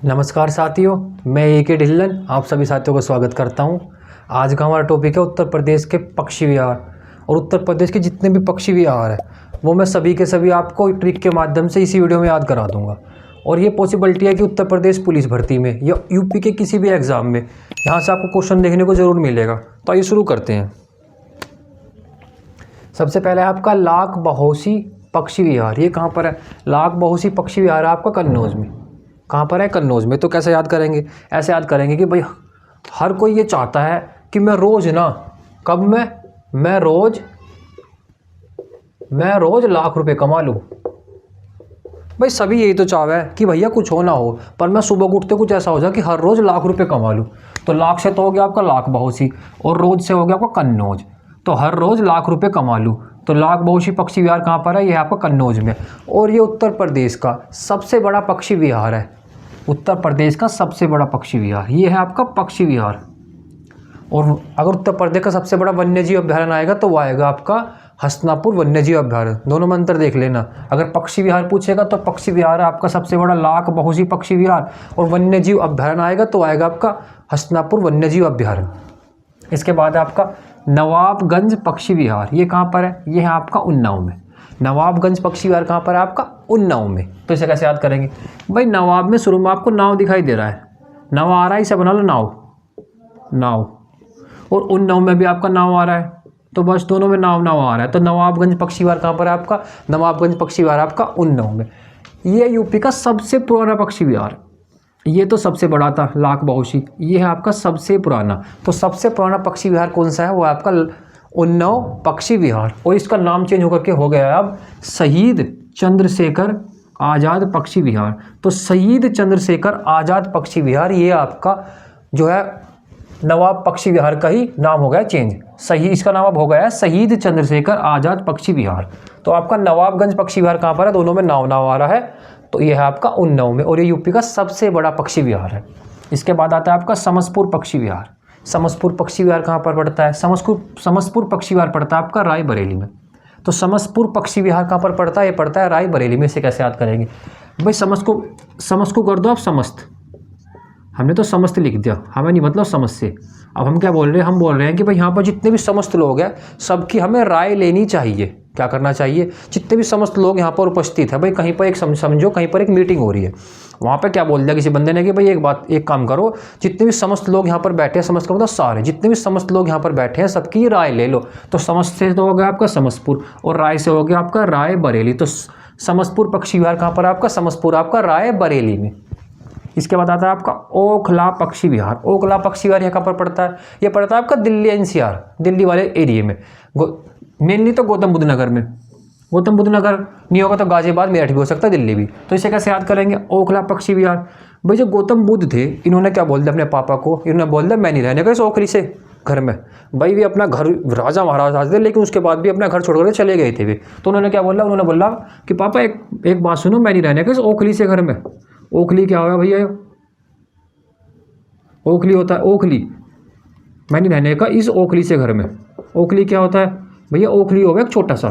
नमस्कार साथियों, मैं ए.के. ढिल्लन आप सभी साथियों का स्वागत करता हूं। आज का हमारा टॉपिक है उत्तर प्रदेश के पक्षी विहार। और उत्तर प्रदेश के जितने भी पक्षी विहार हैं वो मैं सभी के सभी आपको ट्रिक के माध्यम से इसी वीडियो में याद करा दूंगा। और ये पॉसिबिलिटी है कि उत्तर प्रदेश पुलिस भर्ती में या यूपी के किसी भी एग्ज़ाम में यहाँ से आपको क्वेश्चन देखने को ज़रूर मिलेगा। तो आइए शुरू करते हैं। सबसे पहले आपका लाख बहोसी पक्षी विहार, ये कहाँ पर है? लाख बहोसी पक्षी विहार है आपका कन्नौज में। कहाँ पर है? कन्नौज में। तो कैसे याद करेंगे? ऐसे याद करेंगे कि भाई हर कोई ये चाहता है कि मैं रोज़ ना, कब मैं रोज़ लाख रुपए कमा लूँ। भाई सभी यही तो चाह है कि भैया कुछ हो ना हो पर मैं सुबह को उठते कुछ ऐसा हो जाए कि हर रोज़ लाख रुपए कमा लूँ। तो लाख से तो हो गया आपका लाख बहोसी और रोज़ से हो गया आपका कन्नौज। तो हर रोज़ लाख रुपए कमा लूँ। तो लाख बहोसी पक्षी विहार कहाँ पर है? ये है आपका कन्नौज में। और ये उत्तर प्रदेश का सबसे बड़ा पक्षी विहार है। उत्तर प्रदेश का सबसे बड़ा पक्षी विहार ये है आपका पक्षी विहार। और अगर उत्तर प्रदेश का सबसे बड़ा वन्यजीव अभ्यारण्य आएगा तो वो आएगा आपका हस्तिनापुर वन्यजीव अभ्यारण्य। दोनों में अंतर देख लेना। अगर पक्षी विहार पूछेगा तो पक्षी विहार है आपका सबसे बड़ा लाख बहोसी पक्षी विहार, और वन्यजीव अभ्यारण्य आएगा तो आएगा आपका हस्तिनापुर वन्यजीव अभ्यारण्य। इसके बाद आपका नवाबगंज पक्षी विहार, ये कहाँ पर है? ये है आपका उन्नाव में। नवाबगंज पक्षी विहार कहाँ पर है? आपका उन्नाव में। तो इसे कैसे याद करेंगे? भाई नवाब में शुरू में आपको नाव दिखाई दे रहा है, नाव आ रहा है, इसे बना लो नाव। और उन्नाव में भी आपका नाव आ रहा है, तो बस दोनों में नाव आ रहा है। तो नवाबगंज पक्षी विहार कहाँ पर है आपका? नवाबगंज पक्षी विहार आपका उन्नाव में। ये यूपी का सबसे पुराना पक्षी विहार। ये तो सबसे बड़ा था लाख बहोसी, ये है आपका सबसे पुराना। तो सबसे पुराना पक्षी विहार कौन सा है? वो है आपका उन्नाव पक्षी विहार। और इसका नाम चेंज होकर के हो गया है अब शहीद चंद्रशेखर आज़ाद पक्षी विहार। तो शहीद चंद्रशेखर आज़ाद पक्षी विहार ये आपका जो है नवाब पक्षी विहार का ही नाम हो गया चेंज। सही, इसका नाम अब हो गया है शहीद चंद्रशेखर आज़ाद पक्षी विहार। तो आपका नवाबगंज पक्षी विहार कहाँ पर है? दोनों में नाव आ रहा है। तो ये है आपका उन्नाव में, और ये यूपी का सबसे बड़ा पक्षी विहार है। इसके बाद आता है आपका समसपुर पक्षी विहार। समसपुर पक्षी विहार कहाँ पर पड़ता है? समसपुर पक्षी विहार पड़ता है आपका रायबरेली में। तो समसपुर पक्षी विहार कहाँ पर पड़ता है? ये पड़ता है रायबरेली में। इसे कैसे याद करेंगे? भाई समस्त को कर दो आप समस्त। हमने तो समस्त लिख दिया, हमें नहीं मतलब समझ से। अब हम क्या बोल रहे हैं? हम बोल रहे हैं कि भाई यहाँ पर जितने भी समस्त लोग हैं सबकी हमें राय लेनी चाहिए। क्या करना चाहिए? जितने भी समस्त लोग यहाँ पर उपस्थित है, भाई कहीं पर एक समझो कहीं पर एक मीटिंग हो रही है, वहाँ पे क्या बोल दिया किसी बंदे ने कि भाई एक काम करो, जितने भी समस्त लोग यहाँ पर बैठे हैं, समस्त का मतलब सारे, जितने भी समस्त लोग यहाँ पर बैठे हैं सबकी राय ले लो। तो समस्त से तो हो गया आपका समस्तपुर, और राय से हो गया आपका रायबरेली। तो समस्तपुर पक्षी विहार कहाँ पर है आपका? समस्तपुर आपका रायबरेली में। इसके बाद आता है आपका ओखला पक्षी विहार। ओखला पक्षी विहार यहाँ कहाँ पर पड़ता है? ये पड़ता है आपका दिल्ली एनसीआर, दिल्ली वाले एरिया में। मेनली तो गौतम बुद्ध नगर में। गौतम बुद्ध नगर नहीं होगा तो गाजियाबाद मेरठ भी हो सकता है, दिल्ली भी। तो इसे कैसे याद करेंगे? ओखला पक्षी विहार। भाई जो गौतम बुद्ध थे इन्होंने क्या बोल दिया अपने पापा को? इन्होंने बोल दिया मैं नहीं रहने का इस ओखली से घर में। भाई वे अपना घर राजा महाराजा थे, लेकिन उसके बाद भी अपना घर छोड़ कर चले गए थे वे। तो उन्होंने क्या बोला? उन्होंने बोला कि पापा एक बात सुनो, मैं नहीं रहने का इस ओखली से घर में। ओखली क्या होगा भैया? ओखली होता है ओखली, मैं नहीं रहने का इस ओखली से घर में। ओखली क्या होता है भैया? ओखली होगा एक छोटा सा,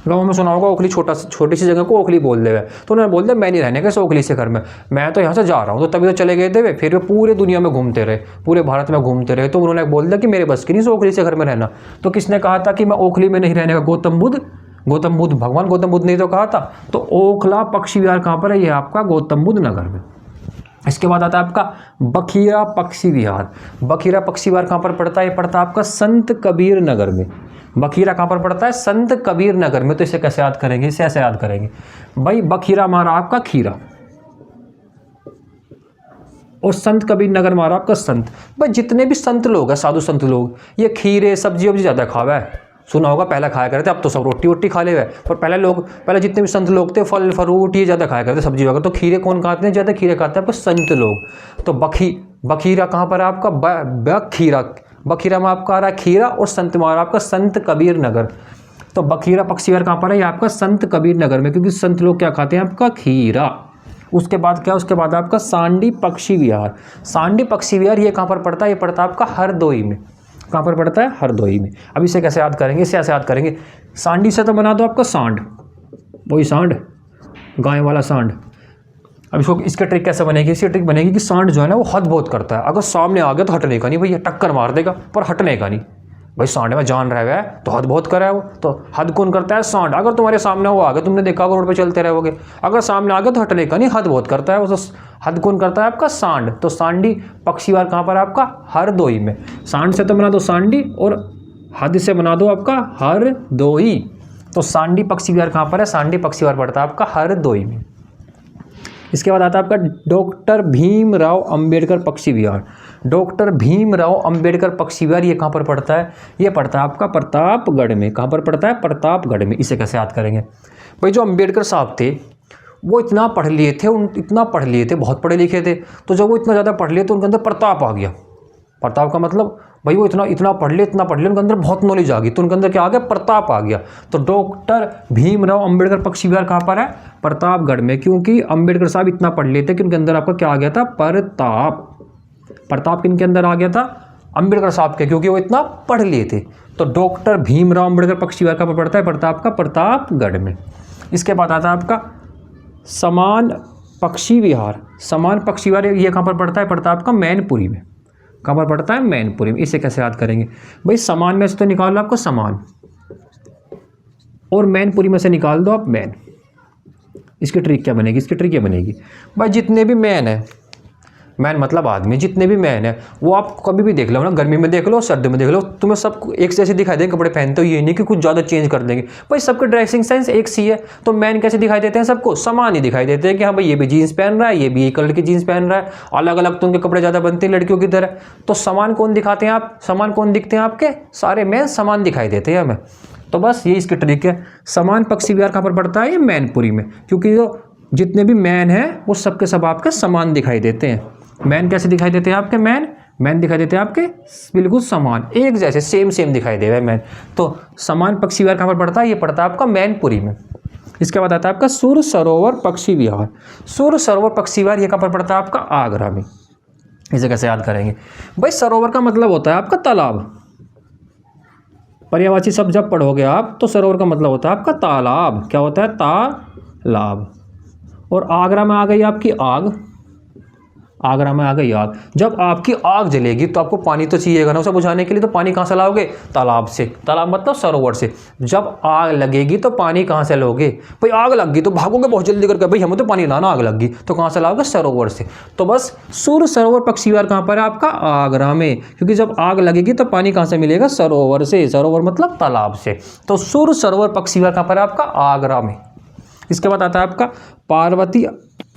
गाँव में सुना होगा ओखली, छोटी सी जगह को ओखली बोल देवे। तो उन्होंने बोल दिया मैं नहीं रहने का इस ओखली से घर में, मैं तो यहाँ से जा रहा हूँ। तो तभी तो चले गए थे वे। फिर वे पूरे दुनिया में घूमते रहे, पूरे भारत में घूमते रहे। तो उन्होंने बोल दिया कि मेरे बस की नहीं इस ओखली से घर में रहना। तो किसने कहा था कि मैं ओखली में नहीं रहने का? गौतम बुद्ध, भगवान गौतम बुद्ध ने तो कहा था। तो ओखला पक्षी विहार कहाँ पर है? ये आपका गौतम बुद्ध नगर में। इसके बाद आता है आपका बखीरा पक्षी विहार। बखीरा पक्षी विहार कहाँ पर पड़ता है? ये पड़ता है आपका संत कबीर नगर में। बखीरा कहाँ पर पड़ता है? संत कबीर नगर में। तो इसे कैसे याद करेंगे? इसे ऐसे याद करेंगे भाई, बखीरा मारा आपका खीरा और संत कबीर नगर मारा आपका संत। भाई जितने भी संत लोग हैं, साधु संत लोग, ये खीरे सब्जी वब्जी ज़्यादा खावा है। सुना होगा पहले खाया करते, अब तो सब रोटी वोटी खा ले हुए। पर पहले जितने भी संत लोग थे फल फ्रूट ये ज़्यादा खाया करते, सब्जी वगैरह। तो खीरे कौन खाते हैं? ज़्यादा खीरे खाते हैं आपको संत लोग। तो बखीरा कहाँ पर है आपका? बखीरा। बखीरा में आपका आ रहा है खीरा, और संत में आ रहा है आपका संत कबीर नगर। तो बखीरा पक्षी विहार कहाँ पर है? ये आपका संत कबीर नगर में, क्योंकि संत लोग क्या खाते हैं? आपका खीरा। उसके बाद क्या? उसके बाद आपका सांडी पक्षी विहार। सांडी पक्षी विहार ये कहाँ पर पड़ता है? ये पड़ता है आपका हरदोई में। कहाँ पर पड़ता है? हरदोई में। अब इसे कैसे याद करेंगे? इसे ऐसे याद करेंगे, सांडी से तो बना दो आपका सांड, वही सांड, गाय वाला सांड। अब इसको इसका ट्रिक कैसे बनेगी? इसकी ट्रिक बनेगी कि सांड जो है ना वो हद बहुत करता है। अगर सामने आ गया तो हटने का नहीं भैया, टक्कर मार देगा पर हटने का नहीं। भाई सांड में जान रहा है तो हद बहुत करा है वो। तो हद कौन करता है? सांड। अगर तुम्हारे सामने वो आ गया, तुमने देखा रोड पे चलते रहोगे, अगर सामने आ गया तो हटने का नहीं, हद बहुत करता है वो। तो हद कौन करता है? आपका सांड। तो सांडी पक्षीवार कहाँ पर है आपका? हरदोई में। सांड से तो बना दो सांडी और हद से बना दो आपका हरदोई। तो सांडी पक्षीवार कहाँ पर है? सांडी पक्षीवार पड़ता है आपका हरदोई में। इसके बाद आता है आपका डॉक्टर भीमराव अंबेडकर पक्षी विहार। डॉक्टर भीमराव अंबेडकर पक्षी विहार ये कहाँ पर पड़ता है? ये पड़ता है आपका प्रतापगढ़ में। कहाँ पर पड़ता है? प्रतापगढ़ में। इसे कैसे याद करेंगे भाई? जो अंबेडकर साहब थे वो इतना पढ़ लिए थे, इतना पढ़ लिए थे, बहुत पढ़े लिखे थे। तो जब वो इतना ज़्यादा पढ़ लिए तो उनके अंदर प्रताप आ गया। प्रताप का मतलब भाई वो इतना पढ़ लिए, उनके अंदर बहुत नॉलेज आ गई, तो उनके अंदर क्या आ गया? प्रताप आ गया। तो डॉक्टर भीमराव अंबेडकर पक्षी विहार कहाँ पर है? प्रतापगढ़ में। क्योंकि अंबेडकर साहब इतना पढ़ लिए थे कि उनके अंदर आपका क्या आ गया था? प्रताप। प्रताप किनके अंदर आ गया था? अंबेडकर साहब के, क्योंकि वो इतना पढ़ लिए थे। तो डॉक्टर भीमराव अंबेडकर पक्षी विहार कहाँ पर पड़ता है? प्रताप का प्रतापगढ़ में। इसके बाद आता है आपका समान पक्षी विहार। समान पक्षी विहार ये कहाँ पर पड़ता है? प्रताप का मैनपुरी में। कहाँ पर पड़ता है? मैनपुरी में। इसे कैसे याद करेंगे भाई? समान में से तो निकाल लो आपको समान, और मैनपुरी में से निकाल दो आप मैन। इसकी ट्रिक क्या बनेगी? इसकी ट्रिक क्या बनेगी भाई? जितने भी मैन है, मैन मतलब आदमी, जितने भी मैन है वो आप कभी भी देख लो ना, गर्मी में देख लो, सर्दी में देख लो, तुम्हें सब एक जैसे दिखाई देंगे कपड़े पहनते हो। ये नहीं कि कुछ ज़्यादा चेंज कर देंगे भाई, सबके ड्रेसिंग सेंस एक सी है। तो मैन कैसे दिखाई देते हैं? सबको समान ही दिखाई देते हैं कि हाँ भाई ये भी जीन्स पहन रहा है, ये भी एक कलर की जीन्स पहन रहा है। अलग अलग तो उनके कपड़े ज़्यादा बनते हैं लड़कियों की तरह। तो समान कौन दिखाते हैं आप? समान कौन दिखते हैं आपके? सारे मैन समान दिखाई देते हैं हमें। तो बस ये इसकी ट्रिक है। समान पक्षी विहार कहाँ पर पड़ता है? ये मैनपुरी में। क्योंकि जो जितने भी मैन हैं वो सबके सब आपके समान दिखाई देते हैं। मैन कैसे दिखाई देते हैं आपके? मैन दिखाई देते हैं आपके बिल्कुल समान, एक जैसे, सेम दिखाई दे रहा है मैन। तो समान पक्षी विहार कहाँ पर पड़ता है? ये पड़ता है आपका मैनपुरी में। इसके बाद आता है आपका सुर सरोवर पक्षी विहार। सुर सरोवर पक्षी विहार ये कहाँ पर पड़ता है आपका? आगरा में। इसे कैसे याद करेंगे भाई? सरोवर का मतलब होता है आपका तालाब। पर्यायवाची शब्द जब पढ़ोगे आप तो सरोवर का मतलब होता है आपका तालाब। क्या होता है? तालाब। और आगरा में आ गई आपकी आग। आगरा में आ गई आग। जब आपकी आग जलेगी तो आपको पानी तो चाहिएगा ना उसे बुझाने के लिए। तो पानी कहाँ से लाओगे? तालाब से। तालाब मतलब सरोवर से। जब आग लगेगी तो पानी कहाँ से लोगे? भाई आग लग गई तो भागोगे बहुत जल्दी करके, भाई हमें तो पानी लाना, आग लग गई तो कहाँ से लाओगे? सरोवर से। तो बस सुर सरोवर पक्षी विहार कहाँ पर है आपका? आगरा में। क्योंकि जब आग लगेगी तो पानी कहाँ से मिलेगा? सरोवर से। सरोवर मतलब तालाब से। तो सुर सरोवर पक्षी विहार कहाँ पर है आपका? आगरा में। इसके बाद आता है आपका पार्वती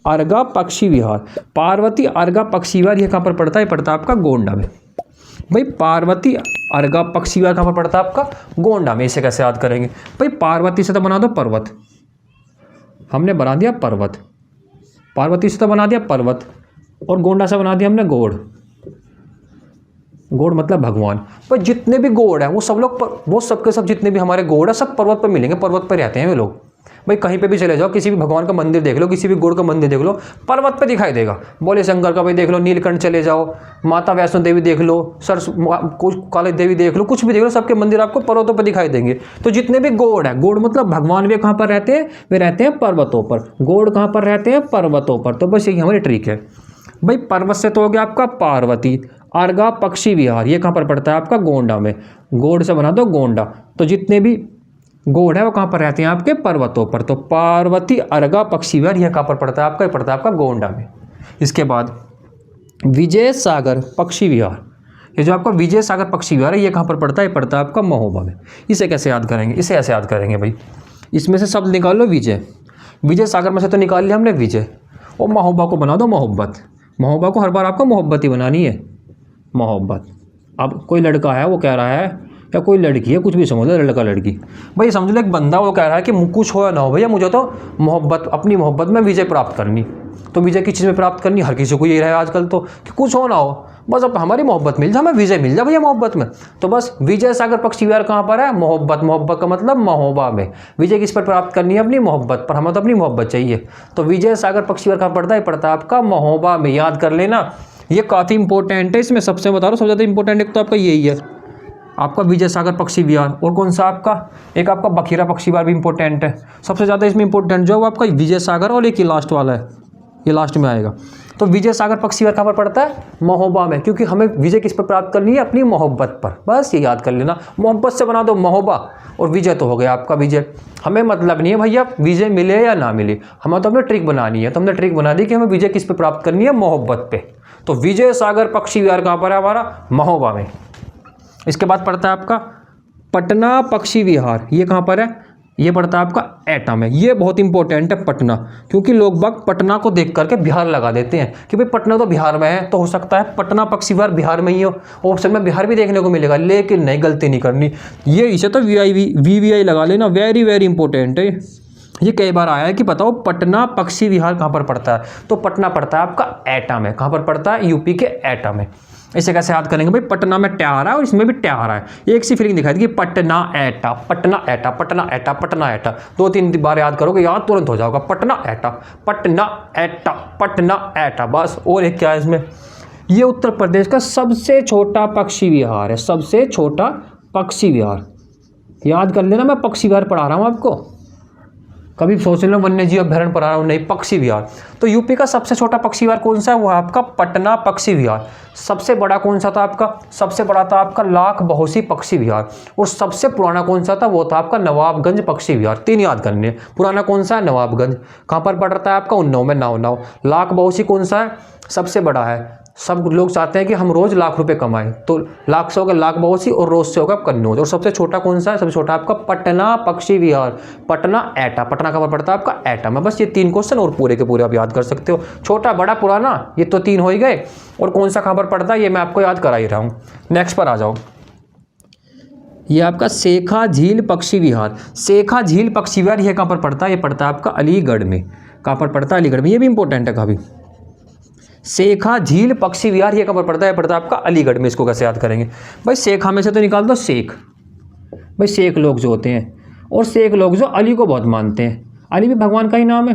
अर्गा पक्षी विहार। पार्वती अर्गा पक्षी विहार ये कहाँ पर पड़ता है? पड़ता है आपका गोंडा में। भाई पार्वती अर्गा पक्षी विहार कहाँ पर पड़ता है आपका? गोंडा में। इसे कैसे याद करेंगे भाई? पार्वती से तो बना दो पर्वत, हमने बना दिया पर्वत। पार्वती से तो बना दिया पर्वत, और गोंडा से बना दिया हमने गोड़। गोड़ मतलब भगवान। भाई जितने भी गोड़ हैं वो सब लोग, वो सबके सब जितने भी हमारे गोड़ है सब पर्वत पर मिलेंगे। पर्वत पर रहते हैं वे लोग। भाई कहीं पे भी चले जाओ, किसी भी भगवान का मंदिर देख लो, किसी भी गोड़ का मंदिर देख लो, पर्वत पे दिखाई देगा। बोले शंकर का भाई देख लो, नीलकंठ चले जाओ, माता वैष्णो देवी देख लो, कुछ काली देवी देख लो, कुछ भी देख लो, सबके मंदिर आपको पर्वतों पर दिखाई देंगे। तो जितने भी गोड़ है, गोड़ मतलब भगवान, वे कहाँ पर रहते हैं? वे रहते हैं पर्वतों पर। गोड़ कहाँ पर रहते हैं? पर्वतों पर। तो बस यही हमारी ट्रिक है भाई। पर्वत से तो हो गया आपका पार्वती। अर्गा पक्षी विहार ये कहाँ पर पड़ता है आपका? गोंडा में। गोड़ से बना दो गोंडा। तो जितने भी गोड़ है वो कहाँ पर रहते हैं? आपके पर्वतों पर। तो पार्वती अर्गा पक्षी विहार यह कहाँ पर पड़ता है आपका? पड़ता है आपका गोंडा में। इसके बाद विजय सागर पक्षी विहार। ये जो आपका विजय सागर पक्षी विहार है ये कहाँ पर पड़ता है? पड़ता है आपका महोबा में। इसे कैसे याद करेंगे? इसे ऐसे याद करेंगे भाई, इसमें से शब्द निकाल लो विजय। विजय सागर में से तो निकाल लिया हमने विजय, और महोबा को बना दो मोहब्बत। महोबा को हर बार आपको मोहब्बत ही बनानी है, मोहब्बत। अब कोई लड़का है वो कह रहा है, या कोई लड़की है, कुछ भी समझ लो, लड़का लड़की, भाई समझ लो एक बंदा वो कह रहा है कि कुछ हो या ना हो भैया मुझे तो मोहब्बत, अपनी मोहब्बत में विजय प्राप्त करनी। तो विजय किस चीज़ में प्राप्त करनी? हर किसी को यही रहा है आजकल तो कि कुछ हो ना हो, बस अब हमारी मोहब्बत मिल जाए, हमें विजय मिल जाए भैया मोहब्बत में। तो बस विजय सागर पक्षी विहार कहाँ पर है? मोहब्बत। मोहब्बत का मतलब महोबा में। विजय किस पर प्राप्त करनी है? अपनी मोहब्बत पर। हमें तो अपनी मोहब्बत चाहिए। तो विजय सागर पक्षी विहार कहाँ पड़ता है? पड़ता है आपका महोबा में। याद कर लेना, ये काफ़ी इंपॉर्टेंट है। इसमें सबसे बता रहा हूँ, सबसे ज़्यादा इंपॉर्टेंट एक तो आपका यही है, आपका विजय सागर पक्षी विहार। और कौन सा आपका? एक आपका बखीरा पक्षी विहार भी इंपॉर्टेंट है। सबसे ज़्यादा इसमें इंपॉर्टेंट जो है वो आपका विजय सागर, और एक ही लास्ट वाला है ये लास्ट में आएगा। तो विजय सागर पक्षी विहार कहाँ पर पड़ता है? महोबा में, क्योंकि हमें विजय किस पर प्राप्त करनी है? अपनी मोहब्बत पर। बस ये याद कर लेना, मोहब्बत से बना दो महोबा और विजय तो हो गया आपका विजय। हमें मतलब नहीं है भैया विजय मिले या ना मिले, हमें तो हमने ट्रिक बनानी है। तो हमने ट्रिक बना दी कि हमें विजय किस पे प्राप्त करनी है? मोहब्बत पे। तो विजय सागर पक्षी विहार कहाँ पर है हमारा? महोबा में। इसके बाद पड़ता है आपका पटना पक्षी विहार, ये कहाँ पर है? ये पड़ता है आपका एटा में। ये बहुत इंपॉर्टेंट है पटना, क्योंकि लोग बाग पटना को देख करके बिहार लगा देते हैं कि भाई पटना तो बिहार में है, तो हो सकता है पटना पक्षी विहार बिहार में ही हो। ऑप्शन में बिहार भी देखने को मिलेगा, लेकिन नहीं, गलती नहीं करनी। ये इसे तो VVI लगा लेना, वेरी वेरी इंपॉर्टेंट है। ये कई बार आया है कि बताओ पटना पक्षी विहार कहाँ पर पड़ता है? तो पटना पड़ता है आपका एटा में। कहाँ पर पड़ता है? यूपी के एटा में। इसे कैसे याद करेंगे भाई? पटना में ट्या आ रहा है और इसमें भी ट्या आ रहा है। एक सी फीलिंग दिखाई थी कि पटना एटा, पटना एटा, पटना एटा, पटना एटा। 2-3 बार याद करोगे, याद तुरंत हो जाएगा। पटना एटा, पटना एटा, पटना एटा। बस। और एक क्या है इसमें? ये उत्तर प्रदेश का सबसे छोटा पक्षी विहार है, सबसे छोटा पक्षी विहार। याद कर लेना, मैं पक्षी विहार पढ़ा रहा हूँ आपको, कभी सोच लेना वन्य जीव अभ्यारण्य पढ़ा रहा हूँ, नहीं, पक्षी विहार। तो यूपी का सबसे छोटा पक्षी विहार कौन सा है? वो है आपका पटना पक्षी विहार। सबसे बड़ा कौन सा था आपका? सबसे बड़ा था आपका लाख बहोसी पक्षी विहार। और सबसे पुराना कौन सा था? वो था आपका नवाबगंज पक्षी विहार। 3 याद करने। पुराना कौन सा है? नवाबगंज। कहाँ पर पड़ता है आपका? उन्नाव में। नाव। लाख बहोसी कौन सा है? सबसे बड़ा है। सब लोग चाहते हैं कि हम रोज लाख रुपए कमाएं, तो लाख से होगा लाख बहोसी और रोज से होगा कन्नौज। और सबसे छोटा कौन सा है? सबसे छोटा आपका पटना पक्षी विहार, पटना एटा। पटना कहाँ पर पड़ता है आपका? एटा में। बस ये 3 क्वेश्चन और पूरे के पूरे आप याद कर सकते हो। छोटा, बड़ा, पुराना, ये तो 3 हो ही गए। और कौन सा कहाँ पर पड़ता है ये मैं आपको याद करा ही रहा हूँ। नेक्स्ट पर आ जाओ। ये आपका शेखा झील पक्षी विहार। शेखा झील पक्षी विहार ये कहाँ पर पड़ता है? ये पड़ता है आपका अलीगढ़ में। कहाँ पर पड़ता है? अलीगढ़ में। ये भी इंपॉर्टेंट है काफी। शेखा झील पक्षी विहार ये कहाँ पर पड़ता है? पड़ता है आपका अलीगढ़ में। इसको कैसे याद करेंगे भाई? शेखा में से तो निकाल दो शेख। भाई शेख लोग जो होते हैं, और शेख लोग जो अली को बहुत मानते हैं, अली भी भगवान का ही नाम है,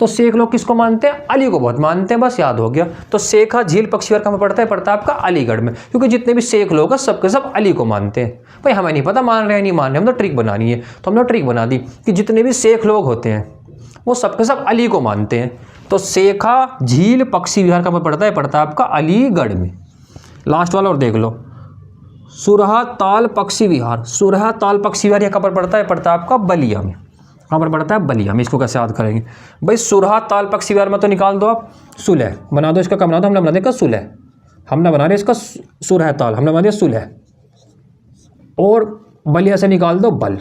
तो शेख लोग किसको मानते हैं? अली को बहुत मानते हैं। बस याद हो गया। तो शेखा झील पक्षी विहार कहाँ पर पड़ता है? पड़ता है आपका अलीगढ़ में, क्योंकि जितने भी शेख लोग हैं सबके सब अली को मानते हैं। भाई हमें नहीं पता मान रहे हैं नहीं मान रहे, हम तो ट्रिक बनानी है। तो हमने ट्रिक बना दी कि जितने भी शेख लोग होते हैं वो सबके सब अली को मानते हैं। तो शेखा झील पक्षी विहार कहाँ पर पड़ता है? पड़ता है आपका अलीगढ़ में। लास्ट वाला और देख लो, सुरहा ताल पक्षी विहार। सुरहा ताल पक्षी विहार कहाँ पर पड़ता है? पड़ता है आपका बलिया में। कहाँ पर पड़ता है? बलिया में। इसको कैसे याद करेंगे भाई? सुरहा ताल पक्षी विहार में तो निकाल दो आप सुलह, बना दो। इसका क्या बना दो? हमने बना दिया सुलह, हमने बना दिया इसका सुरहा ताल, हमने बना दिया सुलह। और बलिया से निकाल दो बल।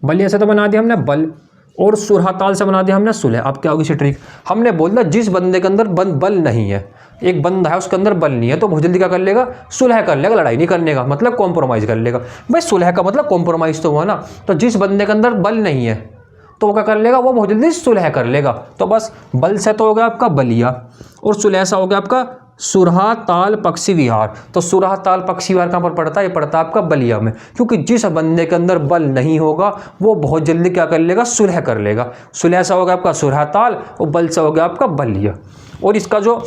बलिया से तो बना दिया हमने बल, और सुरहा ताल से बना दिया हमने सुलह। अब क्या होगी इसी ट्रिक? हमने बोल दिया जिस बंदे के अंदर बल नहीं है, एक बंदा है उसके अंदर बल नहीं है, तो बहुत जल्दी क्या कर लेगा? सुलह कर लेगा। लड़ाई नहीं करने का मतलब कॉम्प्रोमाइज़ कर लेगा। भाई सुलह का मतलब कॉम्प्रोमाइज़ तो हुआ ना। तो जिस बंदे के अंदर बल नहीं है तो वो क्या कर लेगा? वो बहुत जल्दी सुलह कर लेगा। तो बस बल से तो हो गया आपका बलिया, और सुलह से हो गया आपका सुरहा ताल पक्षी विहार। तो सुरहा ताल पक्षी विहार कहाँ पर पड़ता है? ये पड़ता है आपका बलिया में, क्योंकि जिस बंदे के अंदर बल नहीं होगा वो बहुत जल्दी क्या कर लेगा? सुलह कर लेगा। सुलह से हो गया आपका सुरहा ताल, और बल से हो गया आपका बलिया। और इसका जो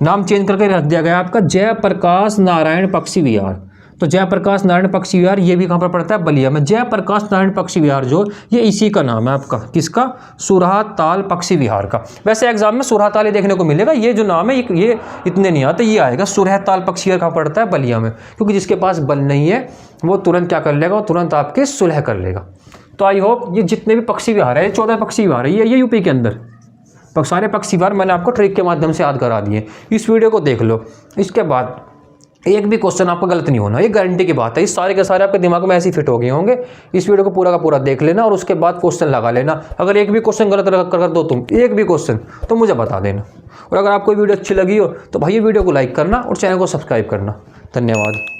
नाम चेंज करके रख दिया गया आपका जयप्रकाश नारायण पक्षी विहार। तो जयप्रकाश नारायण पक्षी विहार ये भी कहाँ पर पड़ता है? बलिया में। जयप्रकाश नारायण पक्षी विहार जो ये इसी का नाम है आपका, किसका? सुरहा ताल पक्षी विहार का। वैसे एग्जाम में सुरहा ताल देखने को मिलेगा, ये जो नाम है ये इतने नहीं आते, ये आएगा सुरहा ताल पक्षी विहार कहाँ पड़ता है? बलिया में, क्योंकि जिसके पास बल नहीं है वो तुरंत क्या कर लेगा? वो तुरंत आपके सुलह कर लेगा। तो आई होप ये जितने भी पक्षी विहार है, 14 पक्षी विहार है ये यूपी के अंदर। सारे पक्षी विहार मैंने आपको ट्रिक के माध्यम से याद करा दिए। इस वीडियो को देख लो, इसके बाद एक भी क्वेश्चन आपका गलत नहीं होना, ये गारंटी की बात है। इस सारे के सारे आपके दिमाग में ऐसे ही फिट हो गए होंगे। इस वीडियो को पूरा का पूरा देख लेना और उसके बाद क्वेश्चन लगा लेना। अगर एक भी क्वेश्चन गलत कर दो तुम, एक भी क्वेश्चन, तो मुझे बता देना। और अगर आपको वीडियो अच्छी लगी हो तो भाई वीडियो को लाइक करना और चैनल को सब्सक्राइब करना। धन्यवाद।